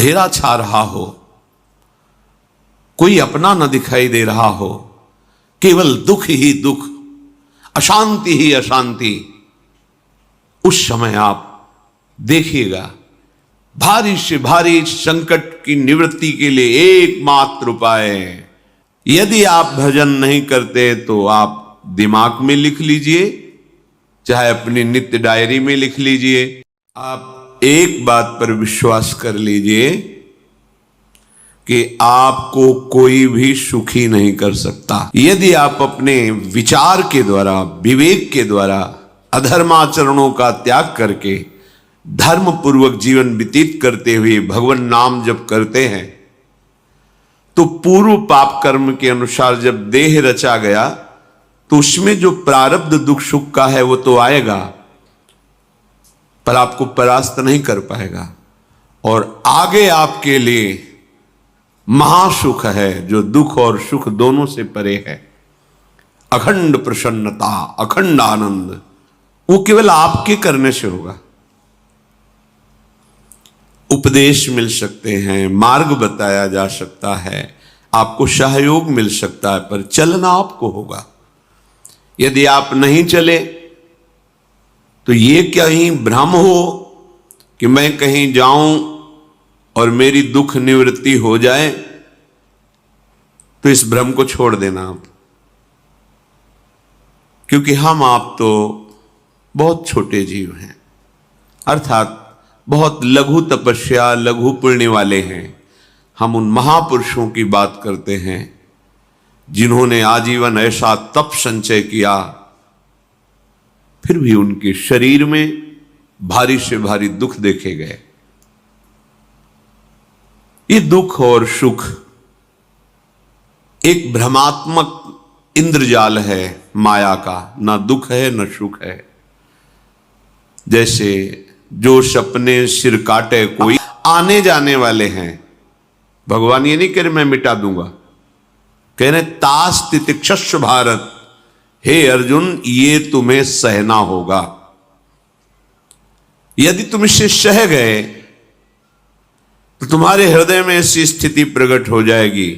अंधेरा छा रहा हो, कोई अपना न दिखाई दे रहा हो, केवल दुख ही दुख, अशांति ही अशांति, उस समय आप देखिएगा भारी से भारी संकट की निवृत्ति के लिए एकमात्र उपाय है। यदि आप भजन नहीं करते तो आप दिमाग में लिख लीजिए, चाहे अपनी नित्य डायरी में लिख लीजिए। आप एक बात पर विश्वास कर लीजिए कि आपको कोई भी सुखी नहीं कर सकता। यदि आप अपने विचार के द्वारा, विवेक के द्वारा अधर्माचरणों का त्याग करके धर्म पूर्वक जीवन व्यतीत करते हुए भगवान नाम जप करते हैं, तो पूर्व पाप कर्म के अनुसार जब देह रचा गया तो उसमें जो प्रारब्ध दुख सुख का है वो तो आएगा, पर आपको परास्त नहीं कर पाएगा। और आगे आपके लिए महासुख है जो दुख और सुख दोनों से परे है। अखंड प्रसन्नता, अखंड आनंद, वो केवल आपके करने से होगा। उपदेश मिल सकते हैं, मार्ग बताया जा सकता है, आपको सहयोग मिल सकता है, पर चलना आपको होगा। यदि आप नहीं चले तो ये कहीं भ्रम हो कि मैं कहीं जाऊं और मेरी दुख निवृत्ति हो जाए, तो इस भ्रम को छोड़ देना आप, क्योंकि हम आप तो बहुत छोटे जीव हैं, अर्थात बहुत लघु तपस्या, लघु पुण्य वाले हैं। हम उन महापुरुषों की बात करते हैं जिन्होंने आजीवन ऐसा तप संचय किया, फिर भी उनके शरीर में भारी से भारी दुख देखे गए। ये दुख और सुख एक भ्रमात्मक इंद्रजाल है माया का, ना दुख है न सुख है। जैसे जो सपने सिर काटे कोई, आने जाने वाले हैं। भगवान ये नहीं कह रहे मैं मिटा दूंगा, कह रहे तास तितिक्षस्व भारत, हे अर्जुन ये तुम्हें सहना होगा। यदि तुम इससे सह गए तो तुम्हारे हृदय में ऐसी स्थिति प्रकट हो जाएगी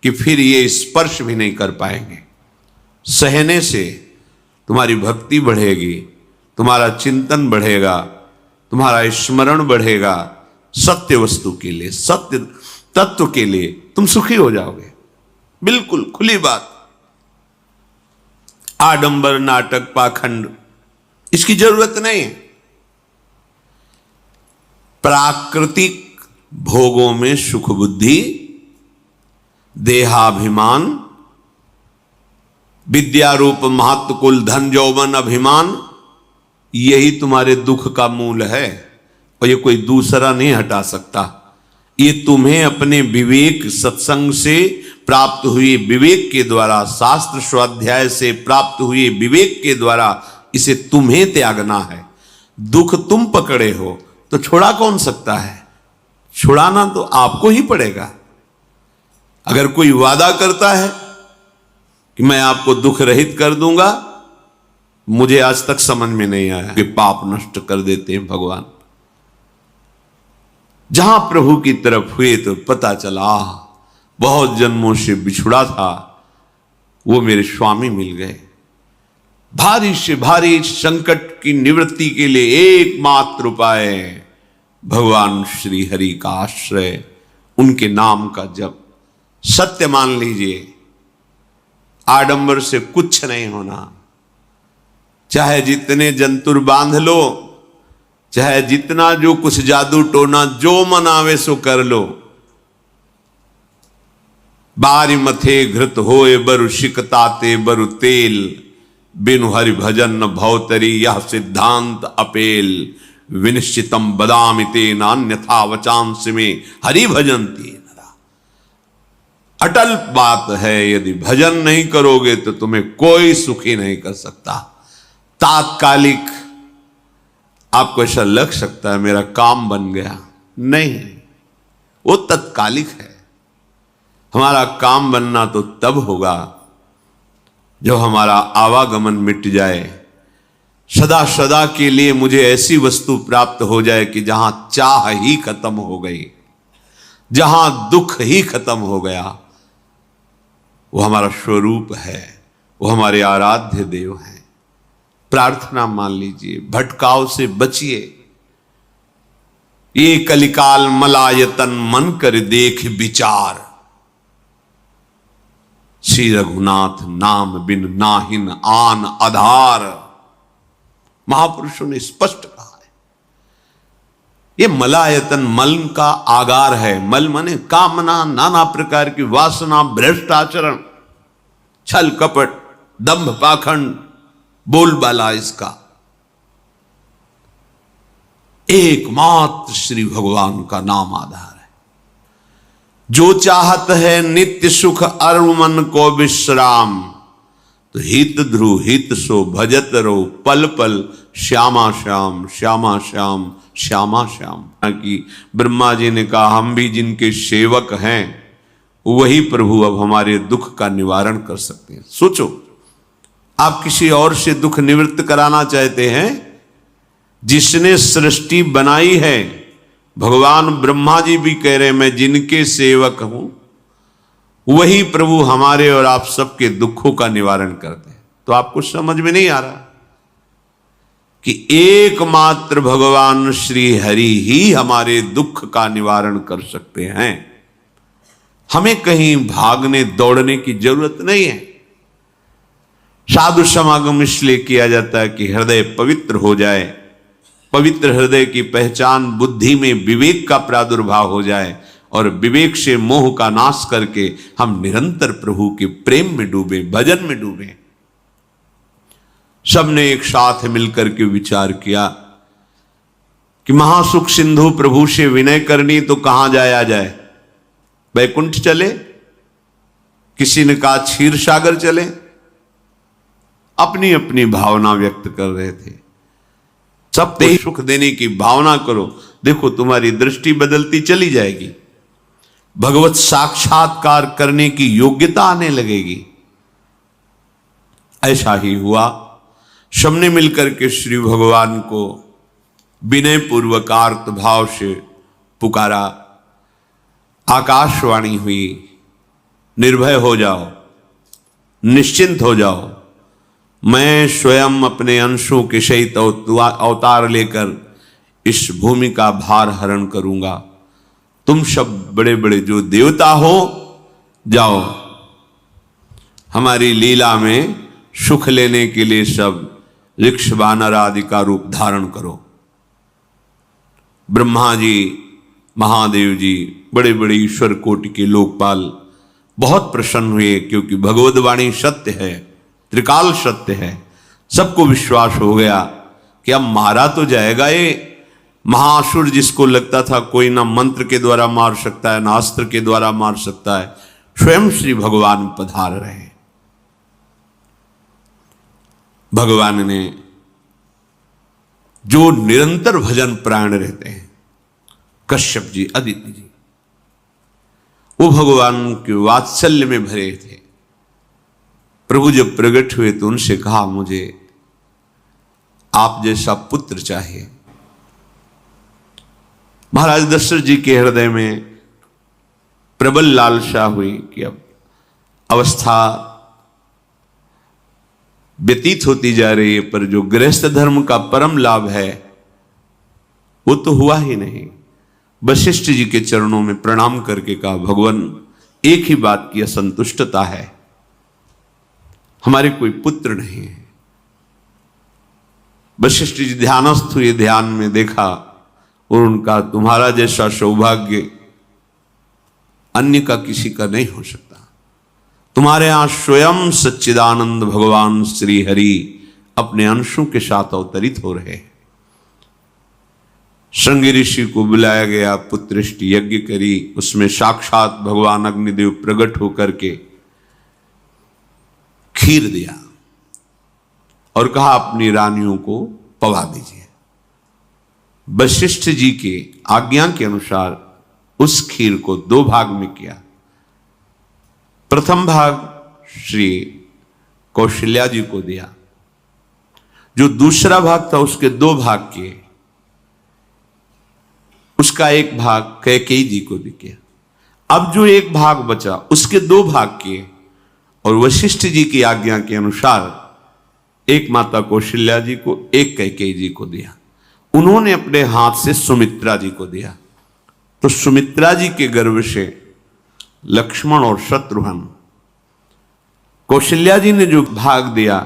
कि फिर ये स्पर्श भी नहीं कर पाएंगे। सहने से तुम्हारी भक्ति बढ़ेगी, तुम्हारा चिंतन बढ़ेगा, तुम्हारा स्मरण बढ़ेगा, सत्य वस्तु के लिए, सत्य तत्व के लिए तुम सुखी हो जाओगे। बिल्कुल खुली बात। आडंबर, नाटक, पाखंड, इसकी जरूरत नहीं है। प्राकृतिक भोगों में सुख बुद्धि, देहाभिमान, विद्यारूप महत्व, कुल, धन, यौवन, अभिमान, यही तुम्हारे दुख का मूल है और ये कोई दूसरा नहीं हटा सकता। ये तुम्हें अपने विवेक, सत्संग से प्राप्त हुए विवेक के द्वारा, शास्त्र स्वाध्याय से प्राप्त हुए विवेक के द्वारा इसे तुम्हें त्यागना है। दुख तुम पकड़े हो तो छुड़ा कौन सकता है? छुड़ाना तो आपको ही पड़ेगा। अगर कोई वादा करता है कि मैं आपको दुख रहित कर दूंगा, मुझे आज तक समझ में नहीं आया कि पाप नष्ट कर देते हैं भगवान। जहां प्रभु की तरफ हुए तो पता चला बहुत जन्मों से बिछुड़ा था, वो मेरे स्वामी मिल गए। भारी से भारी संकट की निवृत्ति के लिए एकमात्र उपाय भगवान श्री हरि का आश्रय, उनके नाम का जप। सत्य मान लीजिए, आडंबर से कुछ नहीं होना। चाहे जितने जंतुर बांध लो, चाहे जितना जो कुछ जादू टोना जो मनावे सो कर लो, बारी मथे घृत होए बरु शिकताते बरु तेल, बिनु हरि भजन न भवतरी यह सिद्धांत अपेल, विनिश्चितम बदामिते नान्यथा वचांस में हरि भजंती नरा। अटल बात है, यदि भजन नहीं करोगे तो तुम्हें कोई सुखी नहीं कर सकता। तात्कालिक आपको ऐसा लग सकता है मेरा काम बन गया, नहीं, वो तत्कालिक है। हमारा काम बनना तो तब होगा जब हमारा आवागमन मिट जाए, सदा सदा के लिए मुझे ऐसी वस्तु प्राप्त हो जाए कि जहां चाह ही खत्म हो गई। जहां दुख ही खत्म हो गया, वो हमारा स्वरूप है, वो हमारे आराध्य देव हैं। प्रार्थना मान लीजिए, भटकाव से बचिए। ये कलिकाल मलायतन मन कर देख विचार, श्री रघुनाथ नाम बिन नाहिन आन आधार। महापुरुषों ने स्पष्ट कहा है। ये मलायतन मल का आगार है। मल माने कामना, नाना प्रकार की वासना, भ्रष्ट आचरण, छल कपट, दंभ पाखंड, बोलबाला, इसका एकमात्र श्री भगवान का नाम आधार है। जो चाहत है नित्य सुख अरु मन को विश्राम, तो हित ध्रुव हित सो भजत रो पल पल श्यामा श्याम श्यामा श्याम श्यामा श्याम। कि ब्रह्मा जी ने कहा हम भी जिनके सेवक हैं वही प्रभु अब हमारे दुख का निवारण कर सकते हैं। सोचो, आप किसी और से दुख निवृत्त कराना चाहते हैं, जिसने सृष्टि बनाई है, भगवान ब्रह्मा जी भी कह रहे हैं मैं जिनके सेवक हूं, वही प्रभु हमारे और आप सबके दुखों का निवारण करते हैं। तो आपको समझ में नहीं आ रहा कि एकमात्र भगवान श्री हरि ही हमारे दुख का निवारण कर सकते हैं। हमें कहीं भागने दौड़ने की जरूरत नहीं है। साधु समागम इसलिए किया जाता है कि हृदय पवित्र हो जाए, पवित्र हृदय की पहचान बुद्धि में विवेक का प्रादुर्भाव हो जाए, और विवेक से मोह का नाश करके हम निरंतर प्रभु के प्रेम में डूबे, भजन में डूबे। सबने एक साथ मिलकर के विचार किया कि महासुख सिंधु प्रभु से विनय करनी तो कहां जाया जाए, वैकुंठ चले, किसी ने कहा क्षीर सागर चले। अपनी अपनी भावना व्यक्त कर रहे थे। सबको सुख देने की भावना करो, देखो तुम्हारी दृष्टि बदलती चली जाएगी, भगवत साक्षात्कार करने की योग्यता आने लगेगी। ऐसा ही हुआ। सबने मिलकर के श्री भगवान को विनय पूर्वक आर्त भाव से पुकारा। आकाशवाणी हुई, निर्भय हो जाओ, निश्चिंत हो जाओ, मैं स्वयं अपने अंशों के सहित अवतार लेकर इस भूमि का भार हरण करूंगा। तुम सब बड़े बड़े जो देवता हो, जाओ हमारी लीला में सुख लेने के लिए सब ऋक्ष वानर आदि का रूप धारण करो। ब्रह्मा जी, महादेव जी, बड़े बड़े ईश्वर कोटि के लोकपाल बहुत प्रसन्न हुए, क्योंकि भगवद वाणी सत्य है, त्रिकाल सत्य है। सबको विश्वास हो गया कि अब मारा तो जाएगा ये महासुर, जिसको लगता था कोई ना मंत्र के द्वारा मार सकता है ना अस्त्र के द्वारा मार सकता है। स्वयं श्री भगवान पधार रहे। भगवान ने जो निरंतर भजन प्राण रहते हैं, कश्यप जी, अदिति जी, वो भगवान के वात्सल्य में भरे थे। प्रभु जब प्रकट हुए तो उनसे कहा मुझे आप जैसा पुत्र चाहिए। महाराज दशरथ जी के हृदय में प्रबल लालसा हुई कि अब अवस्था व्यतीत होती जा रही है, पर जो गृहस्थ धर्म का परम लाभ है वो तो हुआ ही नहीं। वशिष्ठ जी के चरणों में प्रणाम करके कहा भगवान, एक ही बात की असंतुष्टता है, हमारे कोई पुत्र नहीं है। वशिष्ठ जी ध्यानस्थ हुए, ध्यान में देखा और उनका तुम्हारा जैसा सौभाग्य अन्य का किसी का नहीं हो सकता। तुम्हारे यहां स्वयं सच्चिदानंद भगवान श्री हरि अपने अंशों के साथ अवतरित हो रहे। श्रृंगी ऋषि को बुलाया गया, पुत्रष्टि यज्ञ करी, उसमें साक्षात भगवान अग्निदेव प्रकट होकर के खीर दिया और कहा अपनी रानियों को पवा दीजिए। वशिष्ठ जी के आज्ञा के अनुसार उस खीर को दो भाग में किया। प्रथम भाग श्री कौशल्या जी को दिया, जो दूसरा भाग था उसके दो भाग किए, उसका एक भाग कैकेयी जी को भी किया। अब जो एक भाग बचा उसके दो भाग किए और वशिष्ठ जी की आज्ञा के अनुसार एक माता कौशल्या जी को, एक कैकेयी जी को दिया। उन्होंने अपने हाथ से सुमित्रा जी को दिया। तो सुमित्रा जी के गर्भ से लक्ष्मण और शत्रुघ्न, कौशल्या जी ने जो भाग दिया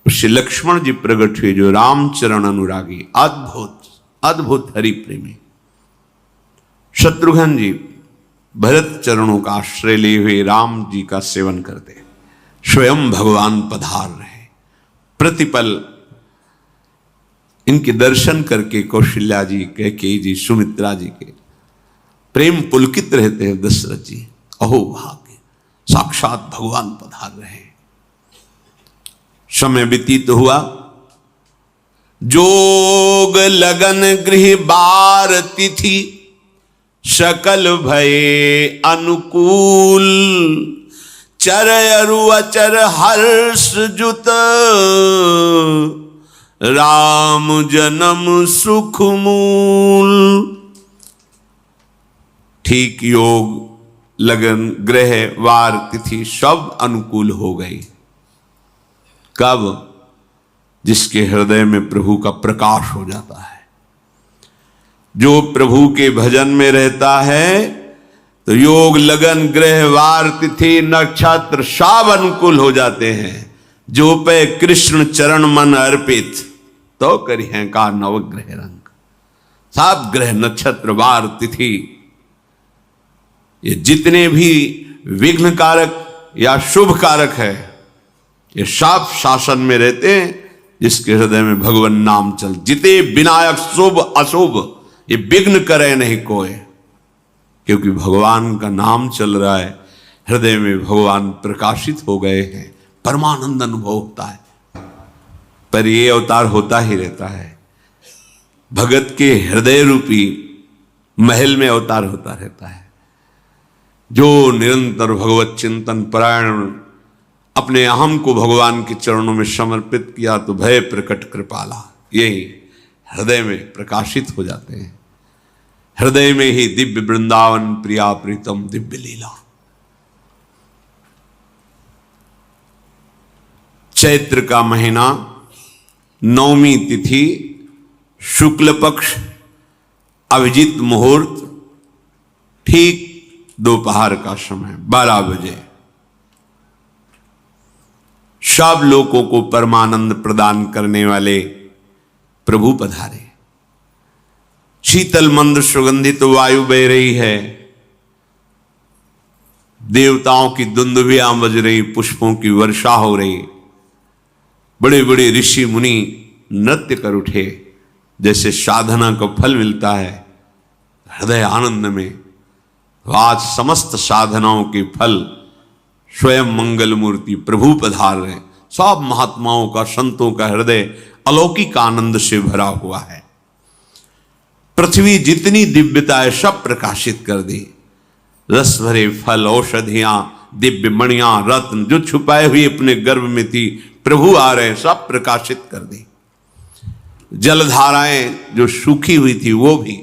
उससे लक्ष्मण जी प्रकट हुए, जो रामचरण अनुरागी, अद्भुत अद्भुत हरि प्रेमी। शत्रुघ्न जी भरत चरणों का आश्रय लिए हुए राम जी का सेवन करते, स्वयं भगवान पधार रहे। प्रतिपल इनके दर्शन करके कौशल्या जी, कैकेयी जी, सुमित्रा जी के प्रेम पुलकित रहते हैं। दशरथ जी, अहो भाग्य, साक्षात भगवान पधार रहे। समय व्यतीत हुआ, जोग लगन गृह बार तिथि, सकल भये अनुकूल, चर अरु अचर हर्ष जुत, राम जन्म सुख मूल। ठीक योग, लगन, ग्रह, वार, तिथि सब अनुकूल हो गई। कब? जिसके हृदय में प्रभु का प्रकाश हो जाता है। जो प्रभु के भजन में रहता है तो योग, लगन, ग्रह, वार, तिथि, नक्षत्र सब अनुकूल हो जाते हैं। जो पे कृष्ण चरण मन अर्पित, तो करी हैं का नवग्रह रंग। सब ग्रह, नक्षत्र, वार, तिथि, ये जितने भी विघ्न कारक या शुभ कारक है, ये सब शासन में रहते हैं। जिसके हृदय में भगवान नाम चल, जिते विनायक शुभ अशुभ, ये विघ्न करे नहीं कोई, क्योंकि भगवान का नाम चल रहा है। हृदय में भगवान प्रकाशित हो गए हैं, परमानंद अनुभव होता है। पर ये अवतार होता ही रहता है, भगत के हृदय रूपी महल में अवतार होता रहता है। जो निरंतर भगवत चिंतन परायण, अपने अहम को भगवान के चरणों में समर्पित किया, तो भय प्रकट कृपाला, यही हृदय में प्रकाशित हो जाते हैं। हृदय में ही दिव्य वृंदावन प्रिया प्रीतम दिव्य लीला। चैत्र का महीना, नवमी तिथि, शुक्ल पक्ष, अभिजीत मुहूर्त, ठीक दोपहर का समय 12 बजे, सब लोगों को परमानंद प्रदान करने वाले प्रभु पधारे। शीतल मंद सुगंधित वायु बह रही है, देवताओं की दुंदुभियां बज रही, पुष्पों की वर्षा हो रही, बड़े बड़े ऋषि मुनि नृत्य कर उठे। जैसे साधना का फल मिलता है हृदय आनंद में, आज समस्त साधनाओं के फल स्वयं मंगल मूर्ति प्रभु पधार रहे। सब महात्माओं का, संतों का हृदय अलौकिक आनंद से भरा हुआ है। पृथ्वी जितनी दिव्यता है सब प्रकाशित कर दी। रस भरे फल, औषधियां, दिव्य मणियां, रत्न जो छुपाए हुए अपने गर्भ में थी, प्रभु आ रहे, सब प्रकाशित कर दी। जलधाराएं जो सूखी हुई थी वो भी।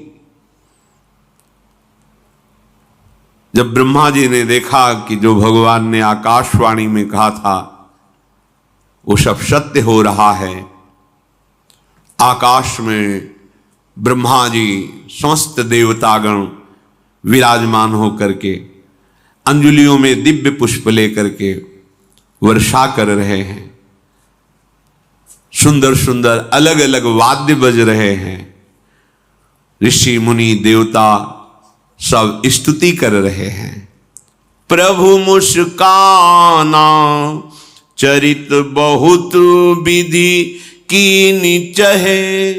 जब ब्रह्मा जी ने देखा कि जो भगवान ने आकाशवाणी में कहा था वो सब सत्य हो रहा है, आकाश में ब्रह्मा जी समस्त देवतागण विराजमान होकर के अंजलियों में दिव्य पुष्प लेकर के वर्षा कर रहे हैं। सुंदर सुंदर अलग अलग वाद्य बज रहे हैं। ऋषि मुनि देवता सब स्तुति कर रहे हैं। प्रभु मुस्काना चरित बहुत विधि कीनी चहे,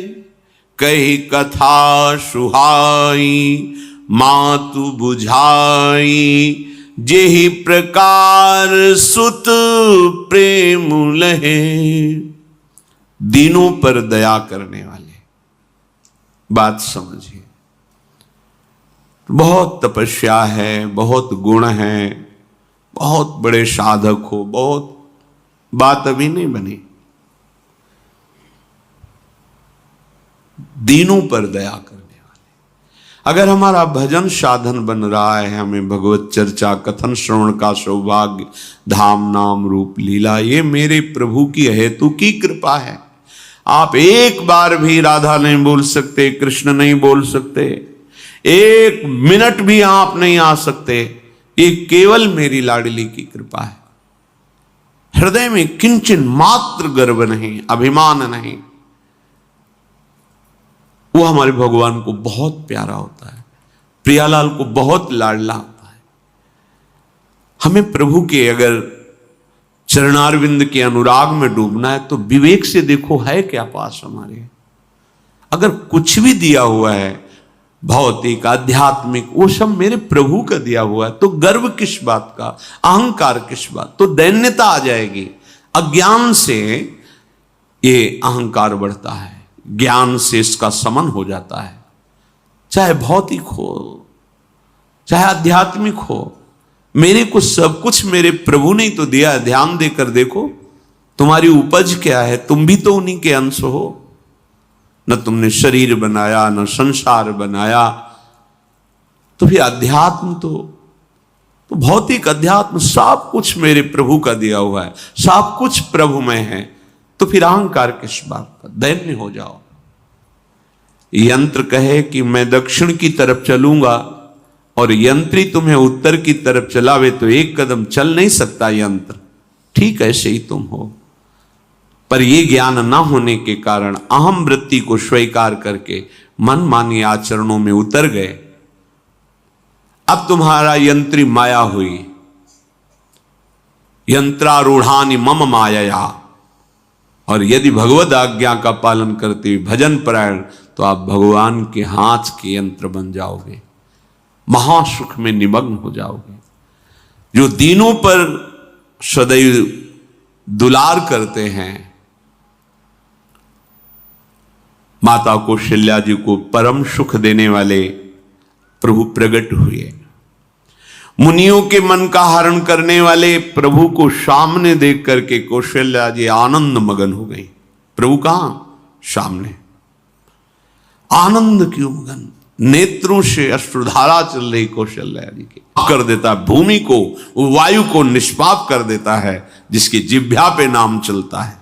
कही कथा सुहाई मातु बुझाई, जेहि प्रकार सुत प्रेम लहे। दीनों पर दया करने वाले, बात समझिए। बहुत तपस्या है, बहुत गुण है, बहुत बड़े साधक हो, बहुत बात अभी नहीं बनी। दीनों पर दया करने वाले, अगर हमारा भजन साधन बन रहा है, हमें भगवत चर्चा कथन श्रवण का सौभाग्य, धाम नाम रूप लीला, ये मेरे प्रभु की हेतु की कृपा है। आप एक बार भी राधा नहीं बोल सकते, कृष्ण नहीं बोल सकते, एक मिनट भी आप नहीं आ सकते, ये केवल मेरी लाडली की कृपा है। हृदय में किंचन मात्र गर्व नहीं, अभिमान नहीं, वो हमारे भगवान को बहुत प्यारा होता है, प्रियालाल को बहुत लाडला होता है। हमें प्रभु के अगर चरणारविंद के अनुराग में डूबना है तो विवेक से देखो है क्या पास हमारे। अगर कुछ भी दिया हुआ है भौतिक आध्यात्मिक, वो सब मेरे प्रभु का दिया हुआ है, तो गर्व किस बात का, अहंकार किस बात, तो दैन्यता आ जाएगी। अज्ञान से ये अहंकार बढ़ता है, ज्ञान से इसका समन हो जाता है। चाहे भौतिक हो चाहे आध्यात्मिक हो, मेरे को सब कुछ मेरे प्रभु ने तो दिया है। ध्यान देकर देखो तुम्हारी उपज क्या है, तुम भी तो उन्हीं के अंश हो। न तुमने शरीर बनाया, न संसार बनाया, तो फिर अध्यात्म तो भौतिक अध्यात्म सब कुछ मेरे प्रभु का दिया हुआ है, सब कुछ प्रभु में है, तो फिर अहंकार किस बात का, दैन्य हो जाओ। यंत्र कहे कि मैं दक्षिण की तरफ चलूंगा और यंत्री तुम्हें उत्तर की तरफ चलावे तो एक कदम चल नहीं सकता यंत्र, ठीक ऐसे ही तुम हो। पर यह ज्ञान न होने के कारण अहम वृत्ति को स्वीकार करके मनमानी आचरणों में उतर गए। अब तुम्हारा यंत्री माया हुई, यंत्रारूढ़ानि मम माया, और यदि भगवद आज्ञा का पालन करते हुए भजन परायण, तो आप भगवान के हाथ के यंत्र बन जाओगे, महासुख में निमग्न हो जाओगे। जो दीनों पर सदैव दुलार करते हैं, माता कौशल्या जी को परम सुख देने वाले प्रभु प्रकट हुए। मुनियों के मन का हरण करने वाले प्रभु को सामने देख करके कौशल्या जी आनंद मगन हो गई। प्रभु कहां? सामने। आनंद क्यों मगन? नेत्रों से अश्रुधारा चल रही कौशल्या जी की। कर देता भूमि को, वायु को निष्पाप कर देता है, जिसकी जिह्वा पे नाम चलता है।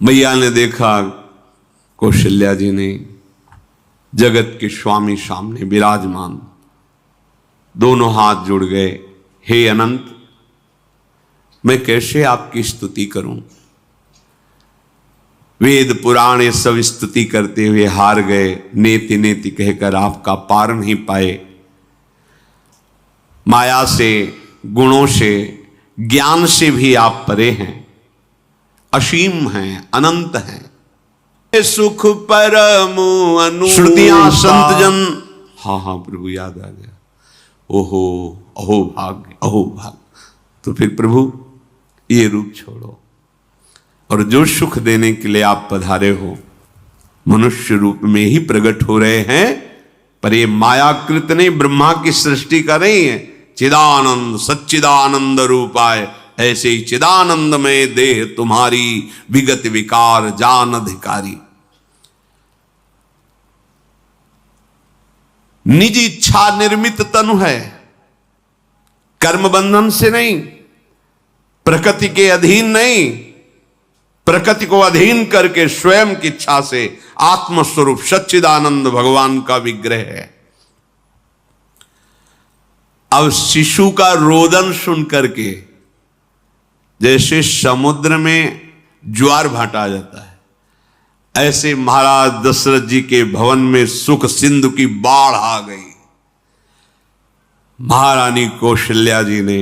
मैया ने देखा कौशल्या जी ने जगत के स्वामी सामने विराजमान, दोनों हाथ जुड़ गए। हे अनंत, मैं कैसे आपकी स्तुति करूं? वेद पुराण ये सब स्तुति करते हुए हार गए, नेति नेति कहकर आपका पार नहीं पाए। माया से, गुणों से, ज्ञान से भी आप परे हैं, असीम हैं, अनंत हैं। सुख परम अनु श्रुतियां संत जन, हाँ प्रभु याद आ गया। ओहो अहो भाग्य, अहो भाग्य। तो फिर प्रभु ये रूप छोड़ो, और जो सुख देने के लिए आप पधारे हो मनुष्य रूप में ही प्रकट हो रहे हैं, पर ये मायाकृत नहीं, ब्रह्मा की सृष्टि का नहीं है। चिदानंद सच्चिदानंद रूपाय, ऐसे ही चिदानंद में देह तुम्हारी, विगत विकार जान अधिकारी। निज इच्छा निर्मित तनु है, कर्म बंधन से नहीं, प्रकृति के अधीन नहीं, प्रकृति को अधीन करके स्वयं की इच्छा से आत्मस्वरूप सच्चिदानंद भगवान का विग्रह है। अब शिशु का रोदन सुन करके जैसे समुद्र में ज्वार भाटा जाता है, ऐसे महाराज दशरथ जी के भवन में सुख सिंधु की बाढ़ आ गई। महारानी कौशल्या जी ने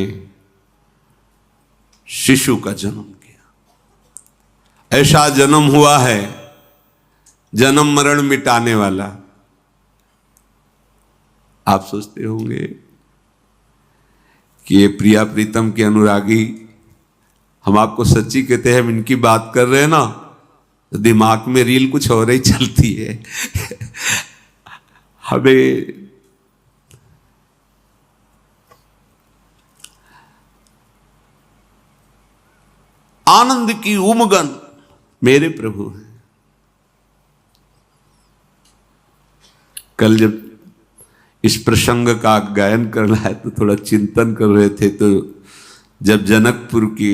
शिशु का जन्म किया। ऐसा जन्म हुआ है जन्म मरण मिटाने वाला। आप सोचते होंगे कि ये प्रिया प्रीतम के अनुरागी, हम आपको सच्ची कहते हैं, हम इनकी बात कर रहे हैं ना, तो दिमाग में रील कुछ और ही चलती है। हमें आनंद की उमगन मेरे प्रभु हैं। कल जब इस प्रसंग का गायन करना है तो थोड़ा चिंतन कर रहे थे, तो जब जनकपुर की